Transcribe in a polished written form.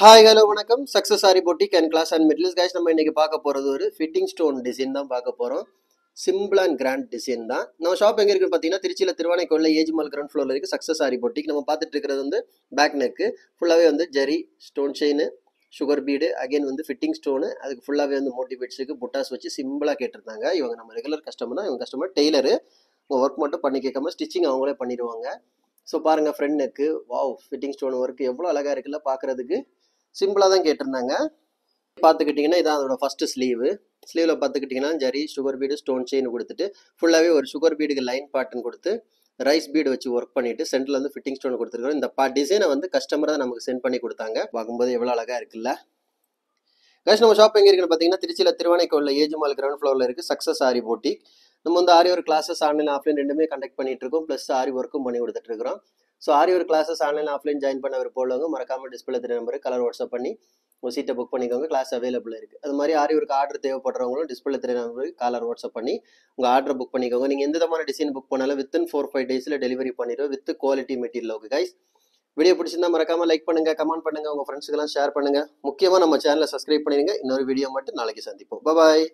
Hi hello வணக்கம். Success sari boutique and class and மிடில்ஸ் guys. நம்ம இன்னைக்கு பார்க்க போகிறது ஒரு ஃபிட்டிங் ஸ்டோன் டிசைன் தான் பார்க்க போகிறோம். சிம்பிள் அண்ட் கிராண்ட் டிசைன் தான். நம்ம ஷாப் எங்கே இருக்குன்னு பார்த்தீங்கன்னா திருச்சியில் திருவானைக்கோவில் ஏஜ்மால் கிரவுண்ட் ஃப்ளோரில் இருக்குது சக்ஸஸ் சாரி பொட்டிக். நம்ம பார்த்துட்டு இருக்கிறது வந்து பேக் நெக்கு ஃபுல்லாகவே வந்து ஜெரி stone chain sugar bead again வந்து ஃபிட்டிங் ஸ்டோனு அதுக்கு ஃபுல்லாகவே வந்து மோட்டிவேட்ஸுக்கு புட்டாஸ் வச்சு சிம்பிளாக கேட்டிருந்தாங்க. இவங்க நம்ம ரெகுலர் கஸ்டமர் தான். இவங்க கஸ்டமர் டெய்லரு. ஒர்க் மட்டும் பண்ணி கேட்காம ஸ்டிச்சிங் அவங்களே பண்ணிடுவாங்க. ஸோ பாருங்கள் friend neck wow fitting stone work எவ்வளோ அழகாக இருக்குல்ல பார்க்குறதுக்கு. சிம்பிளாக தான் கேட்டிருந்தாங்க. பார்த்துக்கிட்டிங்கன்னா இதான் அதோட ஃபஸ்ட்டு ஸ்லீவில் பார்த்துக்கிட்டிங்கன்னா zari sugar bead stone chain கொடுத்துட்டு ஃபுல்லாகவே ஒரு சுகர் பீடுக்கு லைன் பாட்டன் கொடுத்து ரைஸ் பீடு வச்சு ஒர்க் பண்ணிட்டு சென்டரில் வந்து ஃபிட்டிங் ஸ்டோன் கொடுத்துருக்கோம். இந்த டிசைனை வந்து கஸ்டமர் தான் நமக்கு சென்ட் பண்ணி கொடுத்தாங்க. பார்க்கும்போது எவ்வளோ அழகாக இருக்குல்ல. கைஸ் நம்ம ஷாப் எங்கே இருக்குன்னு பார்த்தீங்கன்னா திருச்சியில் திருவானைக்கோவில் ஏஜ்மால் கிரவுண்ட் ஃப்ளோரில் இருக்குது சக்ஸஸ் சாரி பொட்டிக். நம்ம வந்து aari work classes online offline ரெண்டுமே கண்டக்ட் பண்ணிட்டு இருக்கோம். ப்ளஸ் ஆரி ஒர்க்கும் பண்ணி கொடுத்துட்டு இருக்கிறோம். So aari work classes online offline join பண்ண அவர் போடுவாங்க. மறக்காமல் டிஸ்பிளே தெரிய நம்பர் கலர் வாட்ஸ்அப் பண்ணி உங்கள் சீட்டை புக் பண்ணிக்கோங்க. கிளாஸ் அவைலபிள் இருக்குது. அது மாதிரி ஆரி ஒர்க் ஆர்டர் தேவைப்படுறவங்களும் டிஸ்பிளே தெரிய நம்பர் கலர் வாட்ஸ்அப் பண்ணி உங்கள் ஆர்டர் புக் பண்ணிக்கோங்க. நீங்கள் எந்த விதமான டிசைன் புக் பண்ணாலும் வித்தின் 4-5 டேஸில் டெலிவரி பண்ணிடுவோம் with quality material. Okay guys, video பிடிச்சிருந்தா மறக்காம லைக் பண்ணுங்க, கமெண்ட் பண்ணுங்க, உங்க ஃப்ரெண்ட்ஸுக்கெல்லாம் ஷேர் பண்ணுங்க. முக்கியமாக நம்ம சேனலை சப்ஸ்கிரைப் பண்ணிடுங்க. இன்னொரு வீடியோ மட்டும் நாளைக்கு சந்திப்போம். பாய்.